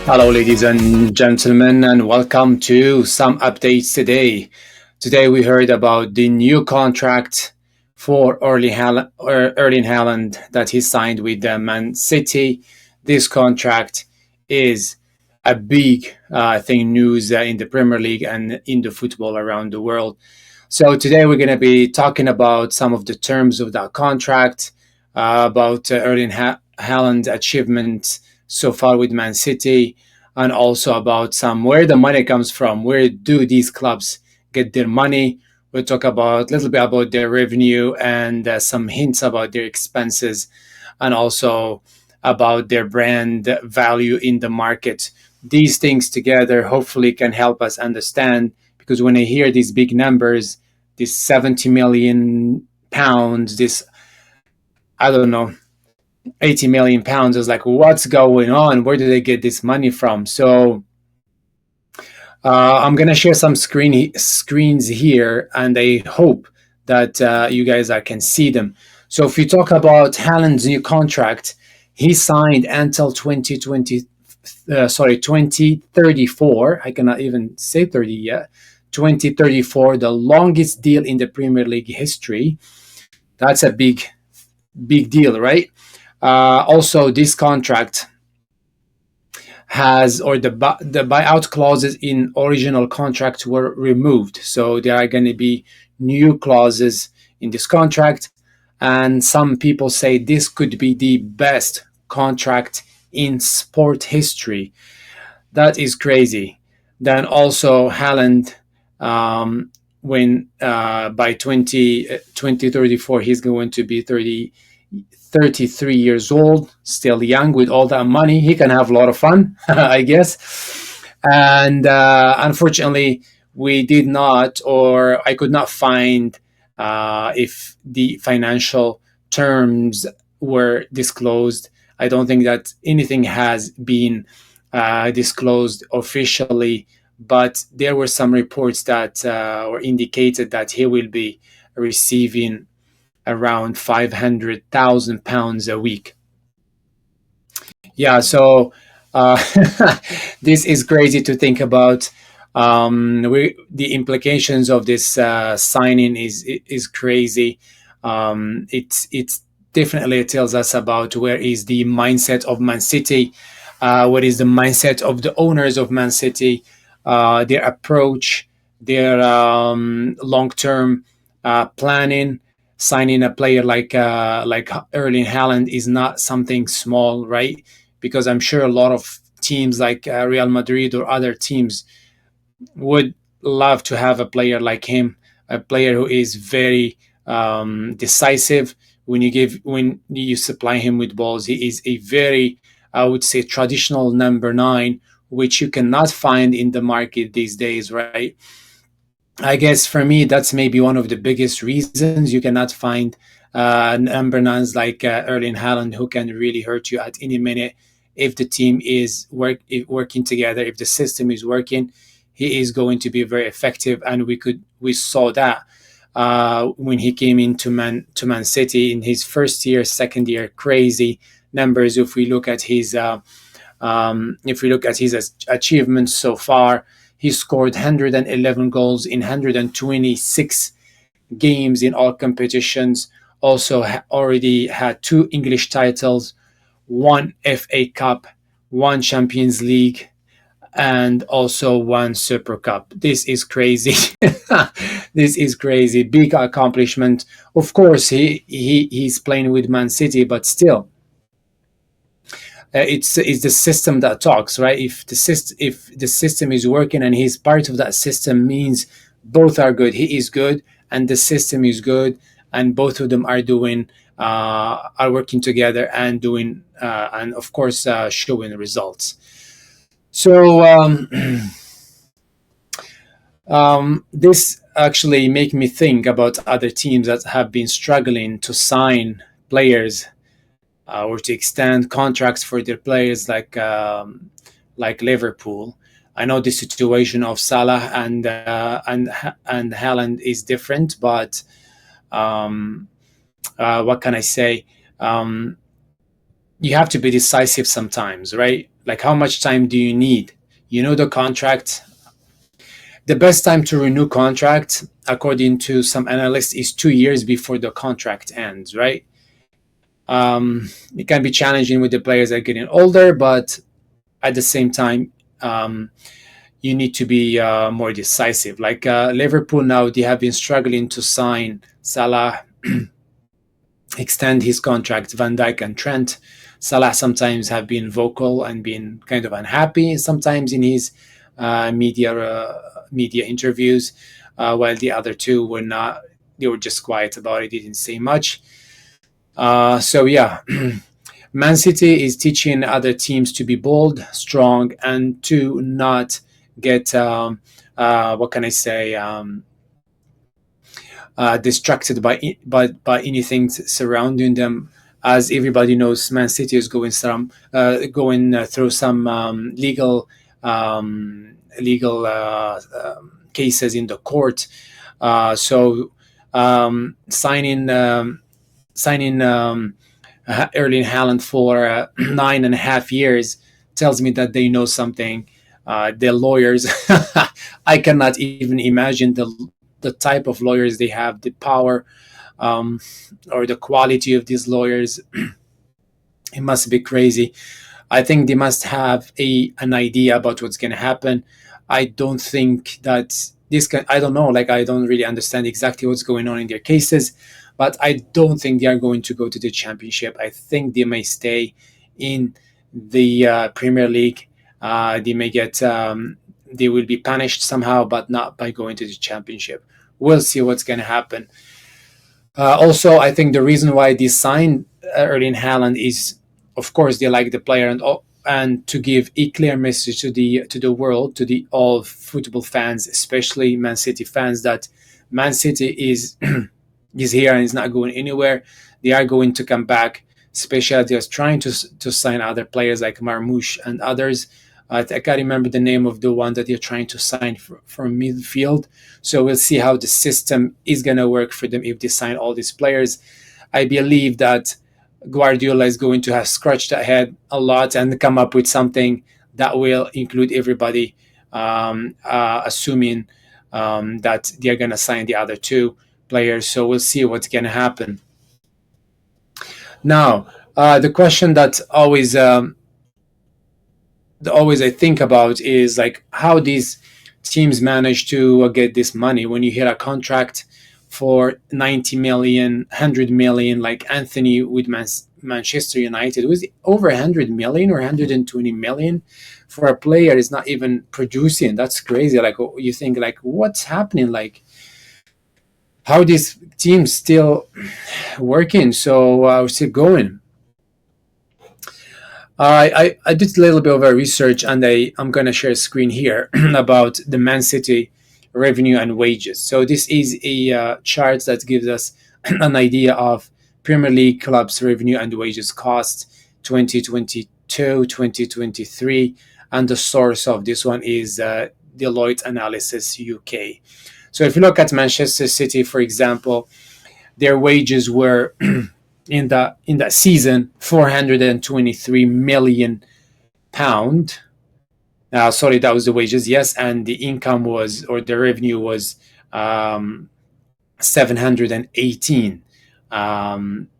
Hello, ladies and gentlemen, and welcome to some updates today. Today, we heard about the new contract for Erling Haaland that he signed with the Man City. This contract is a big thing news in the Premier League and in the football around the world. So today, we're going to be talking about some of the terms of that contract, about Haaland's achievements so far with Man City, and also about some where the money comes from. Where do these clubs get their money? We'll talk about a little bit about their revenue and some hints about their expenses, and also about their brand value in the market. These things together hopefully can help us understand, because when I hear these big numbers, this 70 million pounds, this, I don't know, 80 million pounds, is like, what's going on? Where do they get this money from? So I'm gonna share some screens here, and I hope that you guys can see them. So if you talk about Haaland's new contract, he signed until 2034. I cannot even say 30 yet. 2034, the longest deal in the Premier League history. That's a big deal, right? Also, this contract has, or the buyout clauses in original contract were removed, so there are going to be new clauses in this contract, and some people say this could be the best contract in sport history. That is crazy. Then also Haaland, when by 2034 he's going to be 33 years old, still young, with all that money. He can have a lot of fun, I guess. And unfortunately, we did not, or I could not find if the financial terms were disclosed. I don't think that anything has been disclosed officially, but there were some reports that or indicated that he will be receiving around £500,000 a week. Yeah, so uh, this is crazy to think about. The implications of this signing is crazy. It's definitely tells us about where is the mindset of Man City, what is the mindset of the owners of Man City, their approach, their long-term planning. Signing a player like Erling Haaland is not something small, right? Because I'm sure a lot of teams like Real Madrid or other teams would love to have a player like him, a player who is very decisive. When you supply him with balls, he is a very, I would say, traditional number nine, which you cannot find in the market these days, right? I guess for me, that's maybe one of the biggest reasons you cannot find number nines like Erling Haaland, who can really hurt you at any minute if the team is working together. If the system is working, he is going to be very effective, and we saw that when he came into Man City in his first year, second year, crazy numbers. If we look at his achievements so far, he scored 111 goals in 126 games in all competitions. Also, already had two English titles, one FA Cup, one Champions League, and also one Super Cup. This is crazy. This is crazy. Big accomplishment. Of course, he's playing with Man City, but still, it's the system that talks, right? If the system is working and he's part of that system, means both are good. He is good, and the system is good, and both of them are working together and doing and of course showing results. So this actually make me think about other teams that have been struggling to sign players or to extend contracts for their players, like Liverpool. I know the situation of Salah and Haaland is different, but what can I say? You have to be decisive sometimes, right? Like, how much time do you need? You know, the contract, the best time to renew contract, according to some analysts, is 2 years before the contract ends, right? It can be challenging with the players that are getting older, but at the same time, you need to be more decisive. Like Liverpool now, they have been struggling to sign Salah, extend his contract, Van Dijk and Trent. Salah sometimes have been vocal and been kind of unhappy sometimes in his media interviews, while the other two were not. They were just quiet about it. They didn't say much. So yeah, Man City is teaching other teams to be bold, strong, and to not get what can I say, distracted by anything surrounding them. As everybody knows, Man City is going through some legal cases in the court. So signing Earling Haaland for 9.5 years tells me that they know something. The lawyers, I cannot even imagine the type of lawyers they have, the power, or the quality of these lawyers. It must be crazy. I think they must have an idea about what's going to happen. I don't think that this can. I don't know. Like, I don't really understand exactly what's going on in their cases, but I don't think they are going to go to the championship. I think they may stay in the Premier League. They may get. They will be punished somehow, but not by going to the championship. We'll see what's going to happen. Also, I think the reason why they signed Erling Haaland is, of course, they like the player, and to give a clear message to the world, to the all football fans, especially Man City fans, that Man City is is here and is not going anywhere. They are going to come back. Especially they're trying to sign other players like Marmoush and others. I can't remember the name of the one that they're trying to sign from midfield. So we'll see how the system is going to work for them if they sign all these players. I believe that Guardiola is going to have scratched ahead a lot and come up with something that will include everybody, assuming that they're going to sign the other two players. So we'll see what's going to happen. Now, the question that always I think about is like how these teams manage to get this money. When you hit a contract for 90 million, 100 million, like Anthony with Manchester United, was over 100 million or 120 million for a player is not even producing. That's crazy. Like, you think like, what's happening? Like, how these teams still working? So still going. I did a little bit of a research, and I'm going to share a screen here about the Man City revenue and wages. So this is a chart that gives us an idea of Premier League clubs' revenue and wages cost 2022, 2023, and the source of this one is Deloitte Analysis UK. So if you look at Manchester City, for example, their wages were in that season 423 million pound. Sorry, that was the wages, yes, and the income was, or the revenue was 718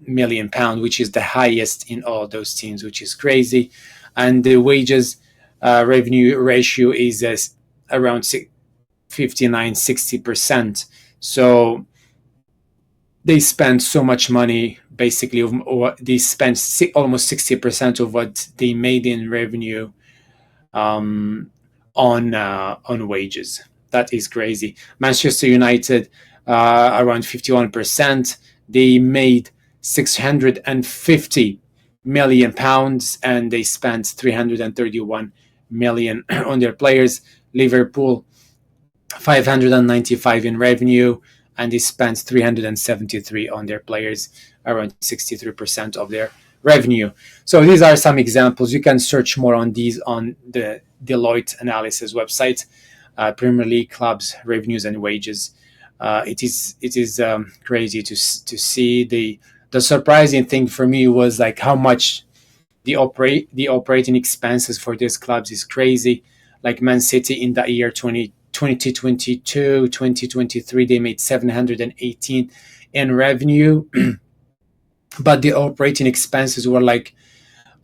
million pound, which is the highest in all those teams, which is crazy. And the wages revenue ratio is around 59-60%. So they spend so much money, basically, or they spend almost 60% of what they made in revenue on wages. That is crazy. Manchester United, around 51%. They made 650 million pounds and they spent 331 million on their players. Liverpool, 595 in revenue, and they spent 373 on their players, around 63% of their revenue. So these are some examples. You can search more on these on the Deloitte Analysis website. Premier League clubs' revenues and wages. It is crazy to see. The surprising thing for me was like how much the operating expenses for these clubs is crazy. Like Man City in that year 2022, 2023, they made 718 in revenue, but the operating expenses were like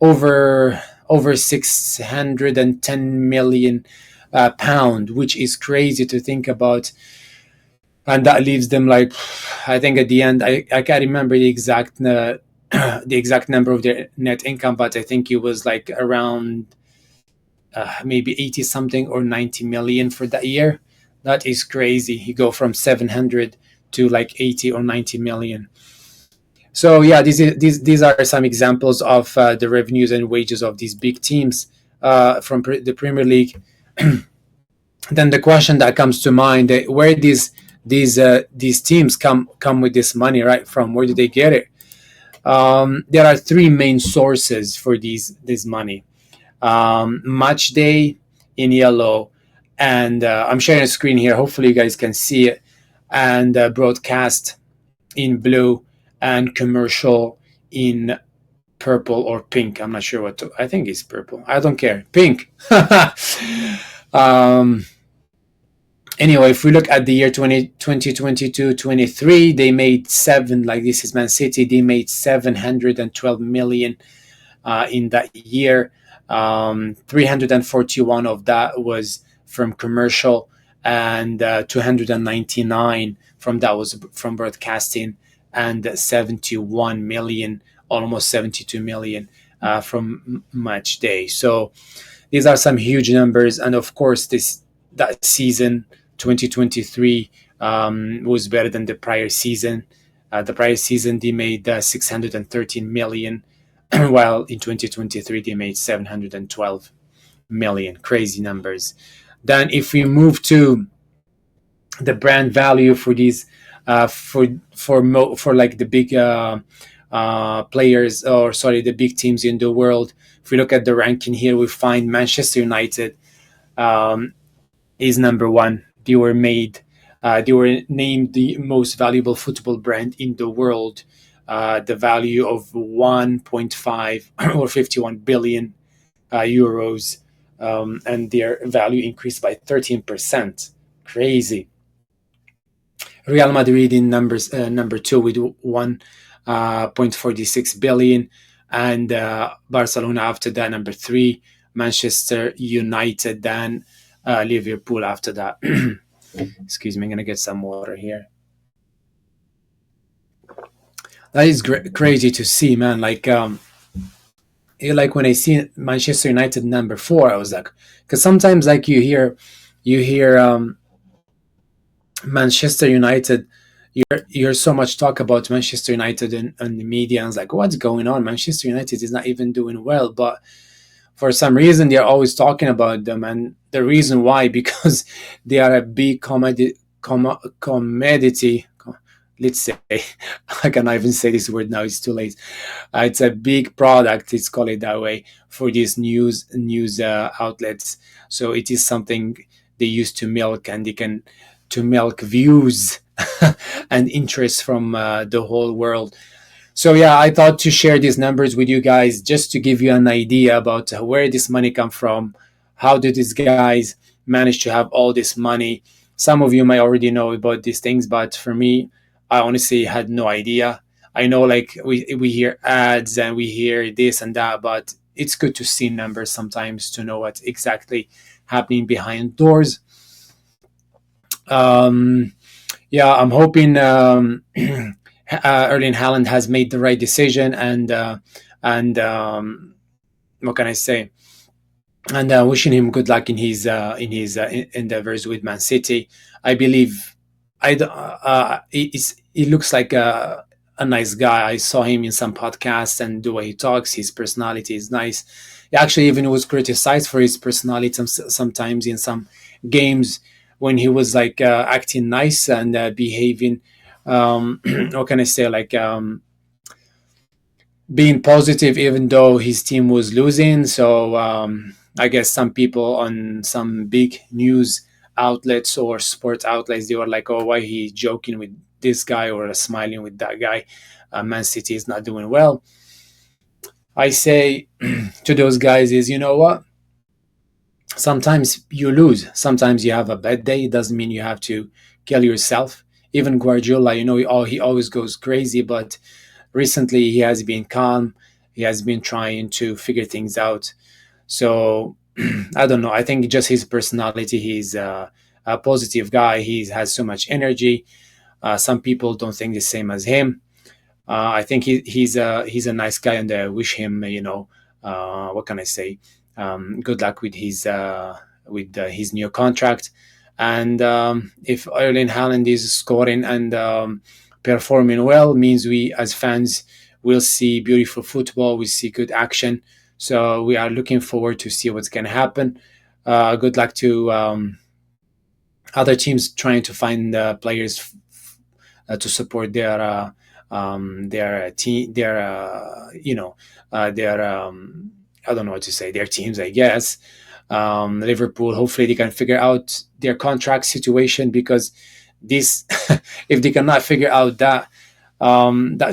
over 610 million pound, which is crazy to think about. And that leaves them like, I think at the end, I can't remember the exact the exact number of their net income, but I think it was like around maybe 80 something or 90 million for that year. That is crazy. You go from 700 to like 80 or 90 million. So yeah, these are some examples of the revenues and wages of these big teams from the Premier League. Then the question that comes to mind: where these teams come with this money, right? From where do they get it? There are three main sources for this money: match day in yellow, and I'm sharing a screen here. Hopefully, you guys can see it, and broadcast in blue, and commercial in purple or pink. I'm not sure what to. I think it's purple. I don't care. Pink. um, anyway, if we look at the year 2022-23, they made seven. Like this is Man City. They made 712 million in that year. 341 of that was from commercial, and 299 from that was from broadcasting, and 71 million, almost 72 million from match day. So these are some huge numbers, and of course, that season 2023 was better than the prior season. The prior season they made 613 million, while in 2023 they made 712 million. Crazy numbers. Then, if we move to the brand value for these, for like the big players, or sorry, the big teams in the world. If we look at the ranking here, we find Manchester United um, is number one. They were named the most valuable football brand in the world. The value of 1.5 or 51 billion euros, and their value increased by 13%. Crazy. Real Madrid in number two with 1.46 billion, and Barcelona after that number three. Manchester United, then Liverpool after that. Excuse me, I'm gonna get some water here. That is crazy to see, man. Like when I see Manchester United number four, I was like, because sometimes like you hear Manchester United, you hear so much talk about Manchester United in the media, and it's like, what's going on? Manchester United is not even doing well, but for some reason they're always talking about them, and the reason why, because they are a big commodity. Let's say, I cannot even say this word now, it's too late. It's a big product, let's call it that way, for these news outlets. So it is something they used to milk, and they can to milk views and interest from the whole world. So yeah, I thought to share these numbers with you guys just to give you an idea about where this money come from. How did these guys manage to have all this money? Some of you might already know about these things, but for me, I honestly had no idea. I know, like we hear ads and we hear this and that, but it's good to see numbers sometimes to know what's exactly happening behind doors. Um, yeah, I'm hoping Erling Haaland has made the right decision, and what can I say? And wishing him good luck in his endeavors with Man City. I believe he looks like a nice guy. I saw him in some podcasts, and the way he talks, his personality is nice. He actually even was criticized for his personality sometimes in some games when he was like acting nice and behaving. What can I say? Like being positive, even though his team was losing. So I guess some people on some big news outlets or sports outlets, they were like, "Oh, why he joking with this guy or smiling with that guy? Man City is not doing well." I say to those guys is, you know what? Sometimes you lose. Sometimes you have a bad day. It doesn't mean you have to kill yourself. Even Guardiola, he always goes crazy, but recently he has been calm. He has been trying to figure things out. So I don't know. I think just his personality. He's a positive guy. He has so much energy. Some people don't think the same as him. I think he's a nice guy, and I wish him, what can I say? Good luck with his new contract. And if Erling Haaland is scoring and performing well, means we as fans will see beautiful football. We see good action. So we are looking forward to see what's going to happen. Good luck to other teams trying to find players to support their team, their I don't know what to say, their teams, I guess. Liverpool, hopefully they can figure out their contract situation, because this, if they cannot figure out that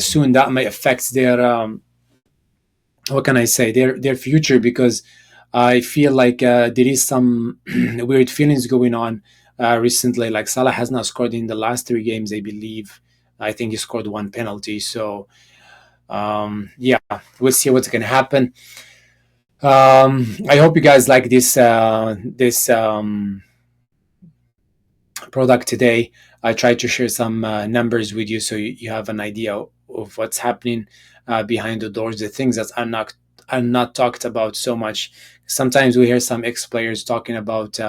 soon, that might affect their what can I say, their future, because I feel like there is some weird feelings going on recently. Like Salah has not scored in the last three games, I believe. I think he scored one penalty. So yeah, we'll see what's going to happen. I hope you guys like this product today. I tried to share some numbers with you, so you have an idea of what's happening behind the doors, the things that are not talked about so much. Sometimes we hear some ex players talking about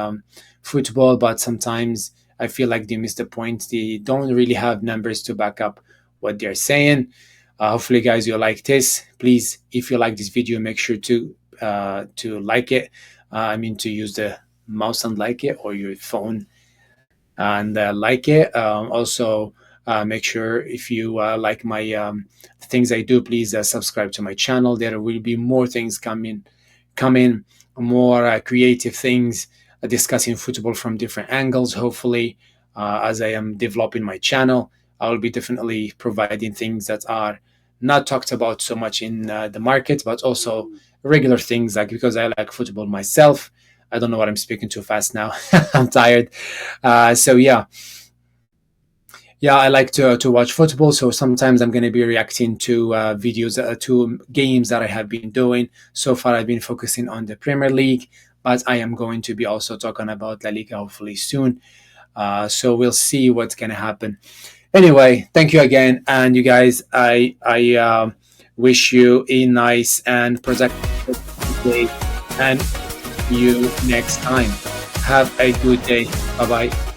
football, but sometimes I feel like they miss the point. They don't really have numbers to back up what they're saying. Hopefully, guys, you like this. Please, if you like this video, make sure to like it. I mean, to use the mouse and like it, or your phone and like it. Also, make sure if you like my things I do, please subscribe to my channel. There will be more things coming, more creative things, discussing football from different angles. Hopefully, as I am developing my channel, I will be definitely providing things that are not talked about so much in the market, but also regular things, like, because I like football myself. I don't know what I'm speaking too fast now. I'm tired. So yeah, I like to watch football. So sometimes I'm going to be reacting to videos, to games that I have been doing. So far, I've been focusing on the Premier League, but I am going to be also talking about La Liga hopefully soon. So we'll see what's going to happen. Anyway, thank you again, and you guys, I wish you a nice and productive day, and see you next time. Have a good day. Bye bye.